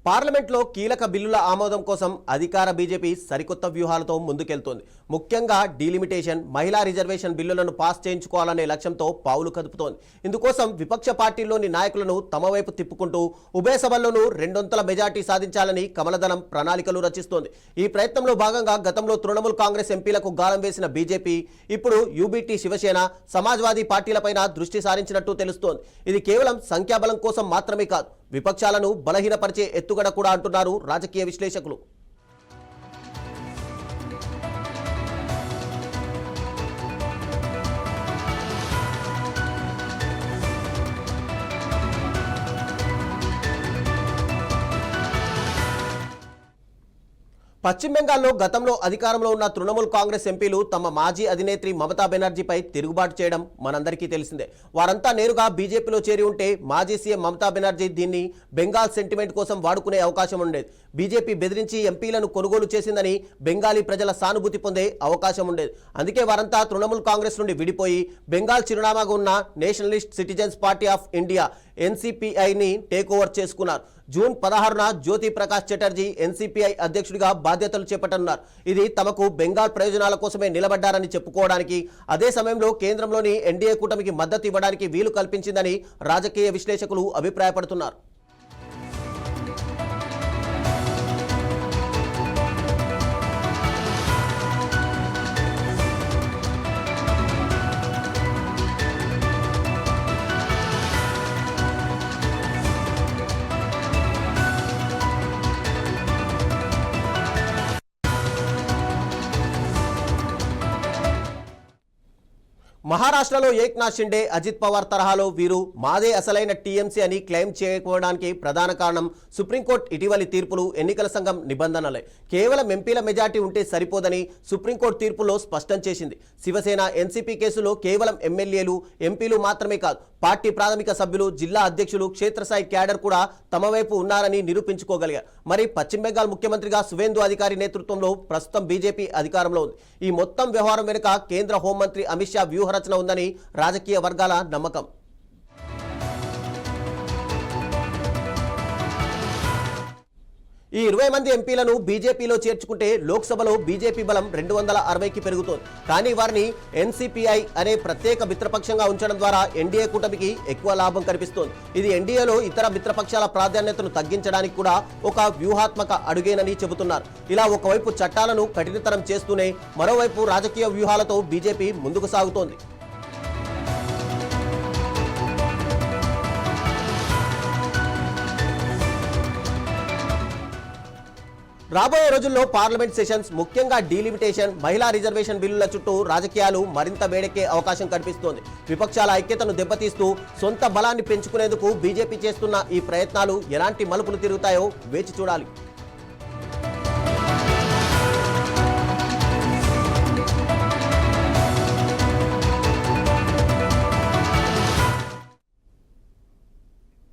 పార్లమెంట్లో కీలక బిల్లుల ఆమోదం కోసం అధికార బీజేపీ సరికొత్త వ్యూహాలతో ముందుకెళ్తోంది. ముఖ్యంగా డీలిమిటేషన్, మహిళా రిజర్వేషన్ బిల్లులను పాస్ చేయించుకోవాలనే లక్ష్యంతో పావులు కదుపుతోంది. ఇందుకోసం విపక్ష పార్టీల్లోని నాయకులను తమ వైపు తిప్పుకుంటూ ఉభయ సభల్లోనూ 200 మెజార్టీ సాధించాలని కమలదళం ప్రణాళికలు రచిస్తోంది. ఈ ప్రయత్నంలో భాగంగా గతంలో తృణమూల్ కాంగ్రెస్ ఎంపీలకు గాలం వేసిన బీజేపీ ఇప్పుడు యూబీటీ, శివసేన, సమాజ్వాదీ పార్టీలపైన దృష్టి సారించినట్టు తెలుస్తోంది. ఇది కేవలం సంఖ్యాబలం కోసం మాత్రమే కాదు, విపక్షాలను బలహీనపరిచే ఎత్తుగడ కూడా అంటున్నారు రాజకీయ విశ్లేషకులు. పశ్చిమ బెంగాల్లో గతంలో అధికారంలో ఉన్న తృణమూల్ కాంగ్రెస్ ఎంపీలు తమ మాజీ అధినేత్రి మమతా బెనర్జీపై తిరుగుబాటు చేయడం మనందరికీ తెలిసిందే. వారంతా నేరుగా బీజేపీలో చేరి ఉంటే మాజీ సీఎం మమతా బెనర్జీ దీన్ని బెంగాల్ సెంటిమెంట్ కోసం వాడుకునే అవకాశం ఉండేది. బీజేపీ బెదిరించి ఎంపీలను కొనుగోలు చేసిందని బెంగాలీ ప్రజల సానుభూతి పొందే అవకాశం ఉండేది. అందుకే వారంతా తృణమూల్ కాంగ్రెస్ నుండి విడిపోయి బెంగాల్ చిరునామాగా ఉన్న nationalist citizens party of India ఎన్సీపీఐని టేక్ ఓవర్ చేసుకున్నారు. జూన్ 16న జ్యోతి ప్రకాష్ చటర్జీ ఎన్సీపీఐ అధ్యక్షుడిగా బాధ్యతలు చేపట్టనున్నారు. ఇది తమకు బెంగాల్ ప్రయోజనాల కోసమే నిలబడ్డారని చెప్పుకోవడానికి, అదే సమయంలో కేంద్రంలోని ఎన్డీఏ కూటమికి మద్దతు ఇవ్వడానికి వీలు కల్పించిందని రాజకీయ విశ్లేషకులు అభిప్రాయపడుతున్నారు. మహారాష్ట్రలో ఏక్నాథ్ షిండే, అజిత్ పవార్ తరహాలో వీరు మాదే అసలైన టీఎంసీ అని క్లెయిమ్ చేయకపోవడానికి ప్రధాన కారణం సుప్రీంకోర్టు ఇటీవలి తీర్పులు, ఎన్నికల సంఘం నిబంధనలే. కేవలం ఎంపీల మెజార్టీ ఉంటే సరిపోదని సుప్రీంకోర్టు తీర్పులో స్పష్టం చేసింది. శివసేన, ఎన్సీపీ కేసులో కేవలం ఎమ్మెల్యేలు, ఎంపీలు మాత్రమే కాదు, పార్టీ ప్రాథమిక సభ్యులు, జిల్లా అధ్యక్షులు, క్షేత్రస్థాయి క్యాడర్ కూడా తమ వైపు ఉన్నారని నిరూపించుకోగలిగారు. మరి పశ్చిమ బెంగాల్ ముఖ్యమంత్రిగా సువేందు అధికారి నేతృత్వంలో ప్రస్తుతం బీజేపీ అధికారంలో ఉంది. ఈ మొత్తం వ్యవహారం వెనుక కేంద్ర హోంమంత్రి అమిత్ షా వ్యూహరచన ఉందని రాజకీయ వర్గాల నమ్మకం. ఈ 20 మంది ఎంపీలను బీజేపీలో చేర్చుకుంటే లోక్సభలో బీజేపీ బలం 260కి పెరుగుతోంది. కానీ వారిని ఎన్సీపీఐ అనే ప్రత్యేక మిత్రపక్షంగా ఉంచడం ద్వారా ఎన్డీఏ కూటమికి ఎక్కువ లాభం కనిపిస్తోంది. ఇది ఎన్డీఏలో ఇతర మిత్రపక్షాల ప్రాధాన్యతను తగ్గించడానికి కూడా ఒక వ్యూహాత్మక అడుగేనని చెబుతున్నారు. ఇలా ఒకవైపు చట్టాలను కఠినతరం చేస్తూనే మరోవైపు రాజకీయ వ్యూహాలతో బీజేపీ ముందుకు సాగుతోంది. రాబోయే రోజుల్లో పార్లమెంట్ సెషన్స్, ముఖ్యంగా డీలిమిటేషన్, మహిళా రిజర్వేషన్ బిల్లుల చుట్టూ రాజకీయాలు మరింత వేడెక్కే అవకాశం కనిపిస్తోంది. విపక్షాల ఐక్యతను దెబ్బతీస్తూ సొంత బలాన్ని పెంచుకునేందుకు బీజేపీ చేస్తున్న ఈ ప్రయత్నాలు ఎలాంటి మలుపులు తిరుగుతాయో వేచి చూడాలి.